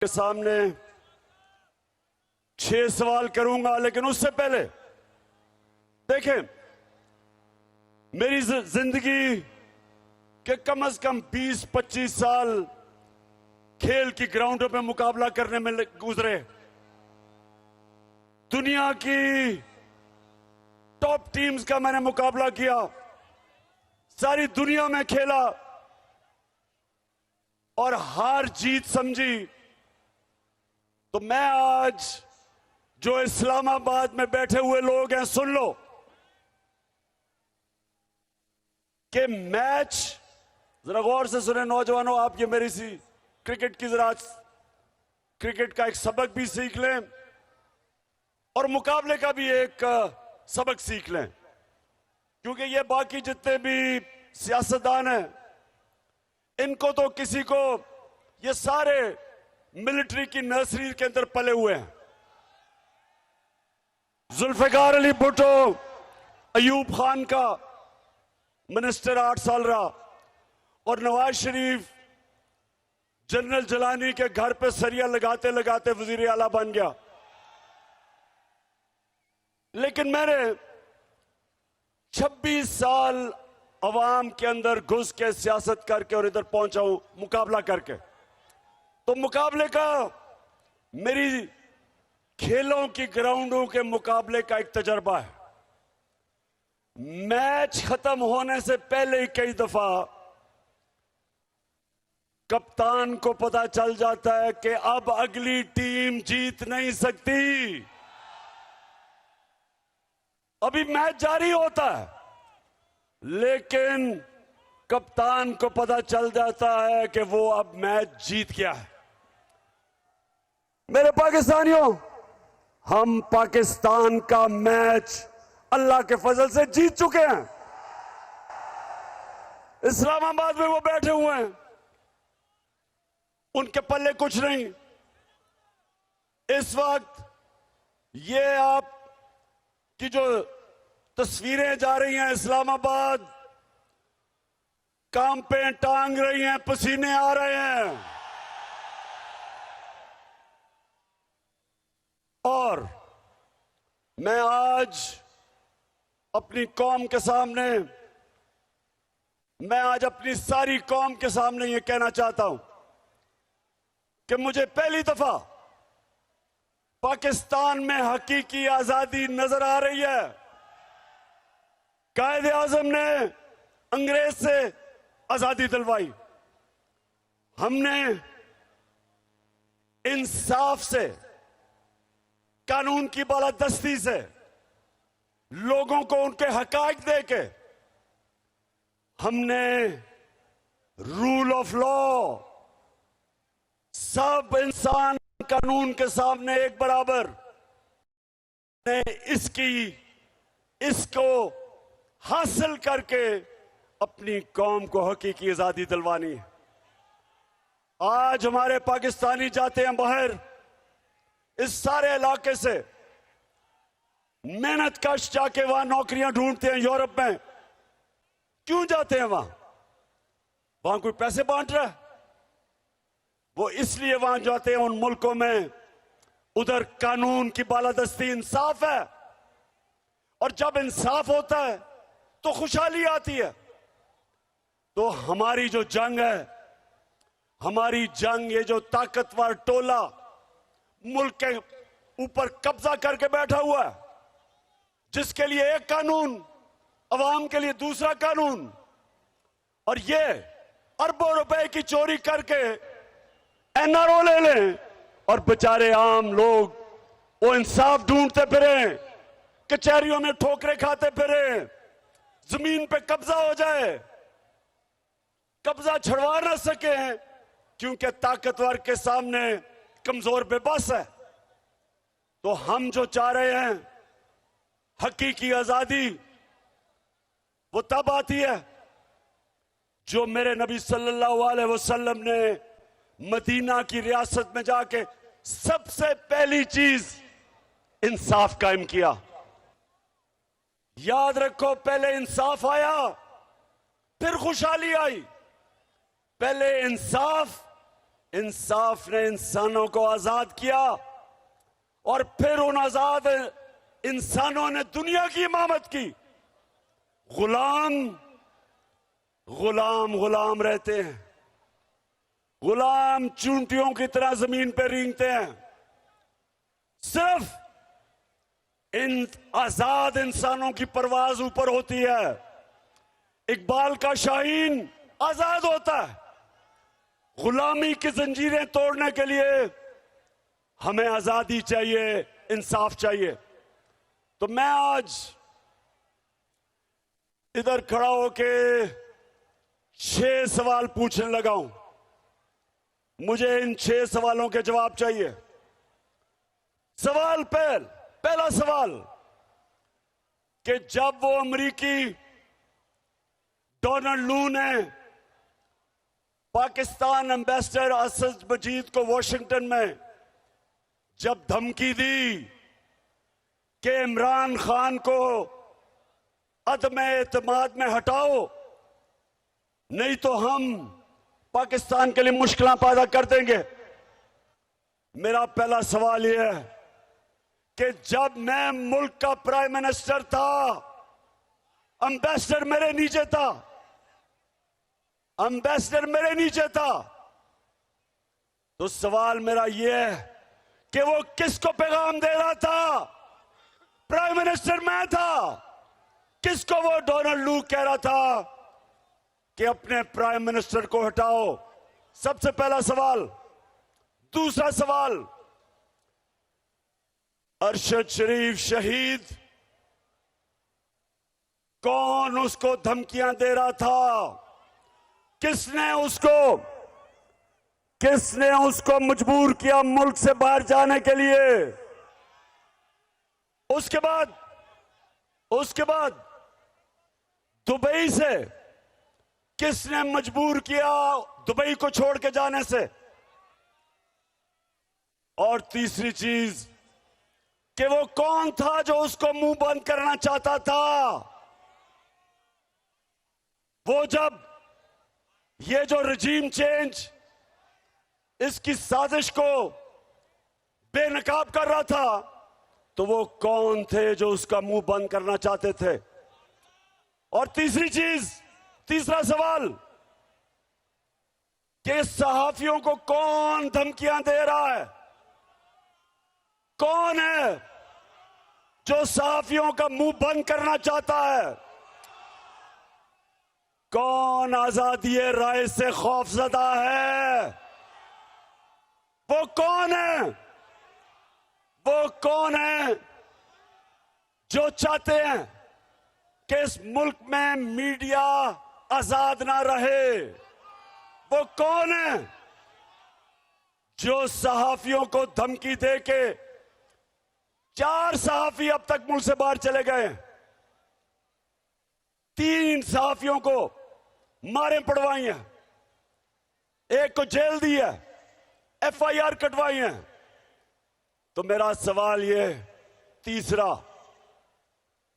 के सामने 6 सवाल करूंगा, लेकिन उससे पहले देखें, मेरी जिंदगी के कम से कम 20-25 साल खेल की ग्राउंडों पे मुकाबला करने में गुजरे। दुनिया की टॉप टीम्स का मैंने मुकाबला किया, सारी दुनिया में खेला और हार जीत समझी। तो मैं आज जो इस्लामाबाद में बैठे हुए लोग हैं, सुन लो कि मैच, जरा गौर से सुने नौजवानों, आप ये मेरी सी क्रिकेट की जरा क्रिकेट का एक सबक भी सीख लें और मुकाबले का भी एक सबक सीख लें, क्योंकि ये बाकी जितने भी सियासतदान हैं, इनको तो किसी को, ये सारे मिलिट्री की नर्सरी के अंदर पले हुए हैं। जुल्फिकार अली भुट्टो अयूब खान का मिनिस्टर 8 साल रहा और नवाज शरीफ जनरल जलानी के घर पे सरिया लगाते लगाते वजीर आला बन गया। लेकिन मैंने 26 साल अवाम के अंदर घुस के सियासत करके और इधर पहुंचा हूं मुकाबला करके। तो मुकाबले का, मेरी खेलों की ग्राउंडों के मुकाबले का एक तजर्बा है। मैच खत्म होने से पहले ही कई दफा कप्तान को पता चल जाता है कि अब अगली टीम जीत नहीं सकती। अभी मैच जारी होता है, लेकिन कप्तान को पता चल जाता है कि वो अब मैच जीत गया है। मेरे पाकिस्तानियों, हम पाकिस्तान का मैच अल्लाह के फजल से जीत चुके हैं। इस्लामाबाद में वो बैठे हुए हैं, उनके पल्ले कुछ नहीं। इस वक्त ये आप की जो तस्वीरें जा रही हैं, इस्लामाबाद काम पे टांग रही हैं, पसीने आ रहे हैं। और मैं आज अपनी कौम के सामने, मैं आज अपनी सारी कौम के सामने ये कहना चाहता हूं कि मुझे पहली दफा पाकिस्तान में हकीकी आजादी नजर आ रही है। कायद आजम ने अंग्रेज से आजादी दिलवाई, हमने इंसाफ से, कानून की बालादस्ती से लोगों को उनके हकाक देके हमने रूल ऑफ लॉ, सब इंसान कानून के सामने एक बराबर, ने इसको हासिल करके अपनी कौम को हकीकी आजादी दिलवानी है। आज हमारे पाकिस्तानी जाते हैं बाहर, इस सारे इलाके से मेहनत कश जाके वहां नौकरियां ढूंढते हैं। यूरोप में क्यों जाते हैं? वहां कोई पैसे बांट रहा है? वो इसलिए वहां जाते हैं उन मुल्कों में, उधर कानून की बालादस्ती, इंसाफ है, और जब इंसाफ होता है तो खुशहाली आती है। तो हमारी जो जंग है, हमारी जंग, ये जो ताकतवर टोला मुल्क के ऊपर कब्जा करके बैठा हुआ है, जिसके लिए एक कानून, अवाम के लिए दूसरा कानून, और ये अरबों रुपए की चोरी करके एनआरओ ले लें और बेचारे आम लोग वो इंसाफ ढूंढते फिरे, कचहरियों में ठोकरे खाते फिरे, जमीन पे कब्जा हो जाए, कब्जा छुड़वा ना सके, क्योंकि ताकतवर के सामने कमजोर बेबस है। तो हम जो चाह रहे हैं हकीकी आजादी, वो तब आती है जो मेरे नबी सल्लल्लाहु अलैहि वसल्लम ने मदीना की रियासत में जाके सबसे पहली चीज इंसाफ कायम किया। याद रखो, पहले इंसाफ आया, फिर खुशहाली आई। पहले इंसाफ, इंसाफ ने इंसानों को आजाद किया और फिर उन आजाद इंसानों ने दुनिया की इमामत की। गुलाम गुलाम गुलाम रहते हैं, गुलाम चूंटियों की तरह जमीन पर रेंगते हैं। सिर्फ इन आजाद इंसानों की परवाज ऊपर होती है। इकबाल का शाहीन आजाद होता है। गुलामी की जंजीरें तोड़ने के लिए हमें आजादी चाहिए, इंसाफ चाहिए। तो मैं आज इधर खड़ा होके 6 सवाल पूछने लगा हूं। मुझे इन 6 सवालों के जवाब चाहिए। सवाल पहला सवाल कि जब वो अमेरिकी डोनाल्ड लू ने पाकिस्तान एम्बेसडर असद मजीद को वॉशिंगटन में जब धमकी दी कि इमरान खान को अदम एतमाद में हटाओ, नहीं तो हम पाकिस्तान के लिए मुश्किलें पैदा कर देंगे। मेरा पहला सवाल यह है कि जब मैं मुल्क का प्राइम मिनिस्टर था, एम्बेसडर मेरे नीचे था, एम्बेसडर मेरे नीचे था, तो सवाल मेरा यह है कि वो किसको पैगाम दे रहा था? प्राइम मिनिस्टर मैं था। किसको वो डोनाल्ड लू कह रहा था कि अपने प्राइम मिनिस्टर को हटाओ? सबसे पहला सवाल। दूसरा सवाल, अरशद शरीफ शहीद, कौन उसको धमकियां दे रहा था? किसने उसको मजबूर किया मुल्क से बाहर जाने के लिए? उसके बाद दुबई से किसने मजबूर किया दुबई को छोड़ के जाने से? और तीसरी चीज कि वो कौन था जो उसको मुंह बंद करना चाहता था? वो जब ये जो रजीम चेंज इसकी साजिश को बेनकाब कर रहा था, तो वो कौन थे जो उसका मुंह बंद करना चाहते थे? और तीसरा सवाल कि सहाफियों को कौन धमकियां दे रहा है? कौन है जो सहाफियों का मुंह बंद करना चाहता है? कौन आजादी राय से खौफजदा है? वो कौन है? वो कौन है जो चाहते हैं कि इस मुल्क में मीडिया आजाद ना रहे? वो कौन है जो सहाफियों को धमकी दे के 4 सहाफी अब तक मुल्क से बाहर चले गए, 3 सहाफियों को मारे पड़वाई हैं, एक को जेल दी है, FIR कटवाई है? तो मेरा सवाल ये तीसरा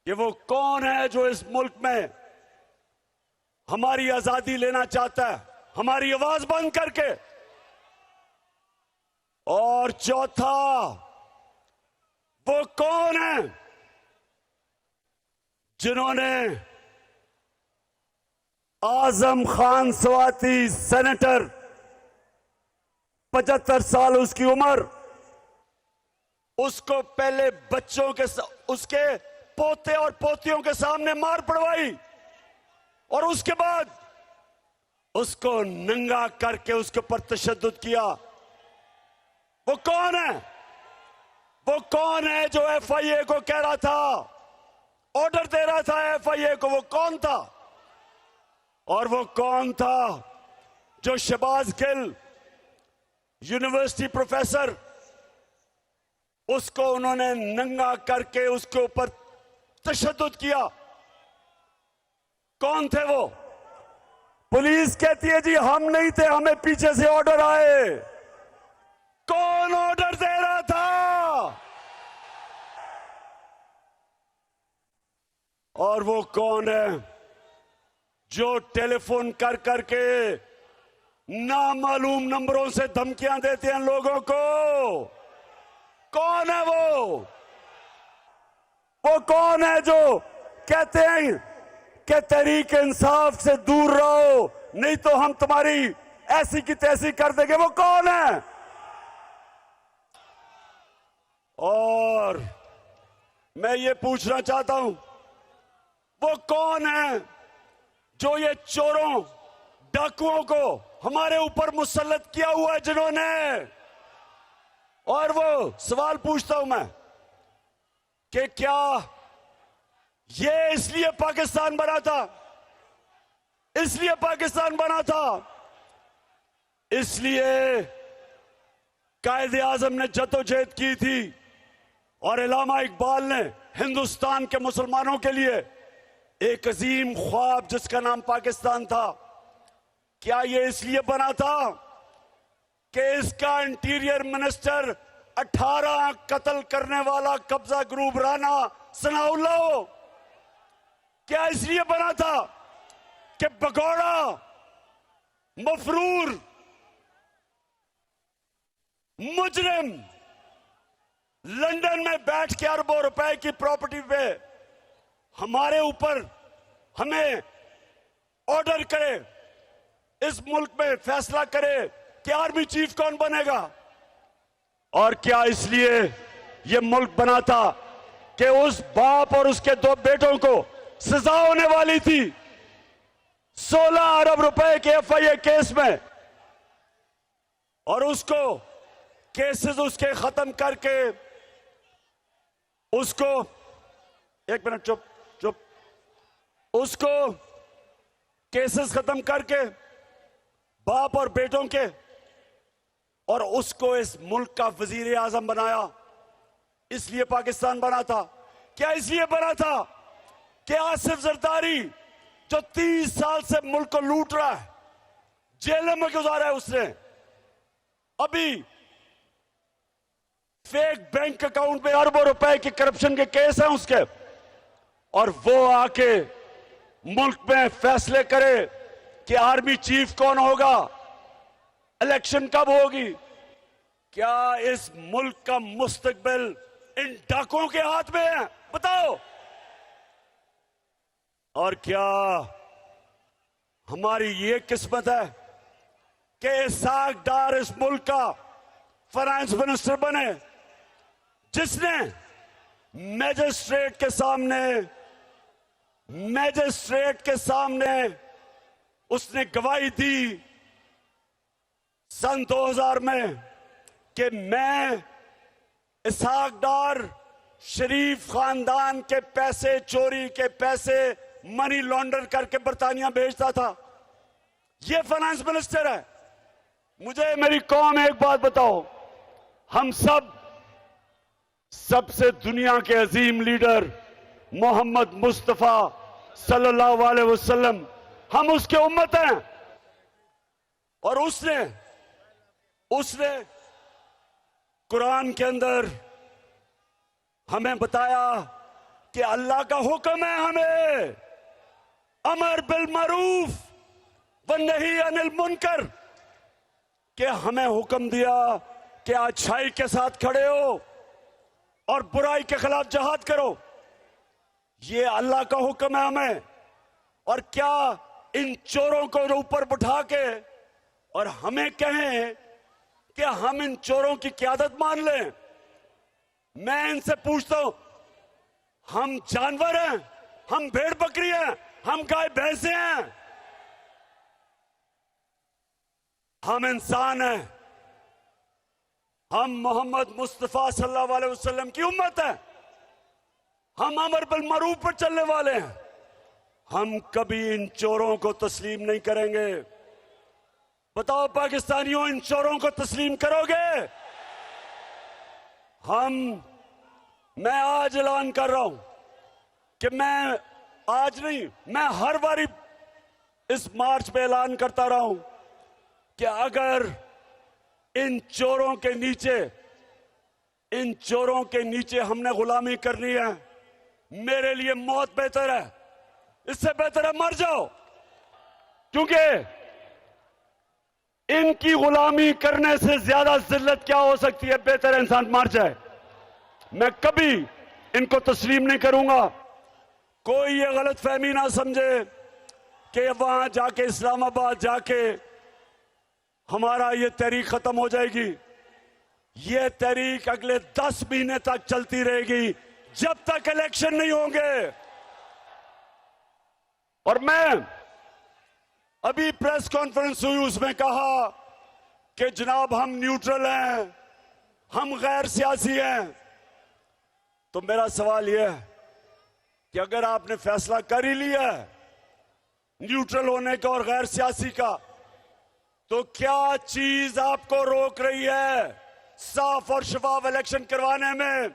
कि वो कौन है जो इस मुल्क में हमारी आजादी लेना चाहता है, हमारी आवाज बंद करके? और चौथा, वो कौन है जिन्होंने आजम खान स्वाति, सेनेटर, 75 साल उसकी उम्र, उसको पहले बच्चों के उसके पोते और पोतियों के सामने मार पड़वाई और उसके बाद उसको नंगा करके उसके ऊपर तशद्दुद किया? वो कौन है? वो कौन है जो FIA को कह रहा था, ऑर्डर दे रहा था FIA को? वो कौन था? और वो कौन था जो शहबाज गिल, यूनिवर्सिटी प्रोफेसर, उसको उन्होंने नंगा करके उसके ऊपर तशद्दुद किया? कौन थे वो? पुलिस कहती है जी हम नहीं थे, हमें पीछे से ऑर्डर आए। कौन ऑर्डर दे रहा था? और वो कौन है जो टेलीफोन कर करके नामालूम नंबरों से धमकियां देते हैं लोगों को। कौन है वो कौन है जो कहते हैं कि तहरीक इंसाफ से दूर रहो, नहीं तो हम तुम्हारी ऐसी की तैसी कर देंगे? वो कौन है? और मैं ये पूछना चाहता हूं, वो कौन है जो ये चोरों डाकुओं को हमारे ऊपर मुसल्लत किया हुआ है जिन्होंने? और वो सवाल पूछता हूं मैं कि क्या ये इसलिए पाकिस्तान बना था? इसलिए पाकिस्तान बना था, इसलिए कायदे आजम ने जद्दोजहद की थी और अल्लामा इकबाल ने हिंदुस्तान के मुसलमानों के लिए एक अजीम ख्वाब जिसका नाम पाकिस्तान था, क्या ये इसलिए बना था कि इसका इंटीरियर मिनिस्टर 18 कत्ल करने वाला कब्जा ग्रुप राणा सनाउल्लाह हो? क्या इसलिए बना था कि भगोड़ा मफरूर मुजरिम लंदन में बैठ के अरबों रुपए की प्रॉपर्टी पे हमारे ऊपर हमें ऑर्डर करे, इस मुल्क में फैसला करे कि आर्मी चीफ कौन बनेगा? और क्या इसलिए यह मुल्क बना था कि उस बाप और उसके 2 बेटों को सजा होने वाली थी 16 अरब रुपए के FIA केस में, और उसको केसेस उसके खत्म करके उसको, एक मिनट चुप चुप, उसको केसेस खत्म करके बाप और बेटों के, और उसको इस मुल्क का वजीर आजम बनाया। इसलिए पाकिस्तान बना था। क्या इसलिए बना था कि आसिफ जरदारी जो 30 साल से मुल्क को लूट रहा है, जेल में गुजारा है उसने, अभी फेक बैंक अकाउंट में अरबों रुपए के करप्शन के केस हैं उसके, और वो आके मुल्क में फैसले करे कि आर्मी चीफ कौन होगा, इलेक्शन कब होगी? क्या इस मुल्क का मुस्तकबिल इन डाकुओं के हाथ में है? बताओ। और क्या हमारी ये किस्मत है कि इसाक डार इस मुल्क का फाइनेंस मिनिस्टर बने, जिसने मैजिस्ट्रेट के सामने उसने गवाही दी सन 2000 में कि मैं इसाक डार शरीफ खानदान के पैसे, चोरी के पैसे मनी लॉन्डर करके बर्तानिया भेजता था। ये फाइनेंस मिनिस्टर है। मुझे मेरी कौम एक बात बताओ, हम सबसे दुनिया के अजीम लीडर मोहम्मद मुस्तफा सल्लल्लाहु अलैहि वसल्लम, हम उसके उम्मत हैं, और उसने कुरान के अंदर हमें बताया कि अल्लाह का हुक्म है हमें अमर बिल मरूफ व नही अनिल मुनकर, कि हमें हुक्म दिया कि अच्छाई के साथ खड़े हो और बुराई के खिलाफ जहाद करो। ये अल्लाह का हुक्म है हमें। और क्या इन चोरों को ऊपर बिठा के और हमें कहें कि हम इन चोरों की क़यादत मान लें? मैं इनसे पूछता हूं, हम जानवर हैं? हम भेड़ बकरी हैं? हम गाय भैंसे हैं? हम इंसान हैं। हम मोहम्मद मुस्तफा सल्लल्लाहु अलैहि वसल्लम की उम्मत है। हम अमर बिल मरूफ पर चलने वाले हैं। हम कभी इन चोरों को तस्लीम नहीं करेंगे। बताओ पाकिस्तानियों, इन चोरों को तस्लीम करोगे? मैं आज ऐलान कर रहा हूं कि मैं आज नहीं, मैं हर बारी इस मार्च पे ऐलान करता रहा हूं कि अगर इन चोरों के नीचे हमने गुलामी करनी है, मेरे लिए मौत बेहतर है। इससे बेहतर है मर जाओ, क्योंकि इनकी गुलामी करने से ज्यादा जिल्लत क्या हो सकती है? बेहतर इंसान मर जाए। मैं कभी इनको तस्लीम नहीं करूंगा। कोई ये गलत फहमी ना समझे कि वहां जाके इस्लामाबाद जाके हमारा ये तहरीक खत्म हो जाएगी। ये तहरीक अगले 10 महीने तक चलती रहेगी जब तक इलेक्शन नहीं होंगे। और मैं अभी प्रेस कॉन्फ्रेंस हुई, उसमें कहा कि जनाब हम न्यूट्रल हैं, हम गैर सियासी हैं। तो मेरा सवाल यह है कि अगर आपने फैसला कर ही लिया है न्यूट्रल होने का और गैर सियासी का, तो क्या चीज आपको रोक रही है साफ और शफाफ इलेक्शन करवाने में?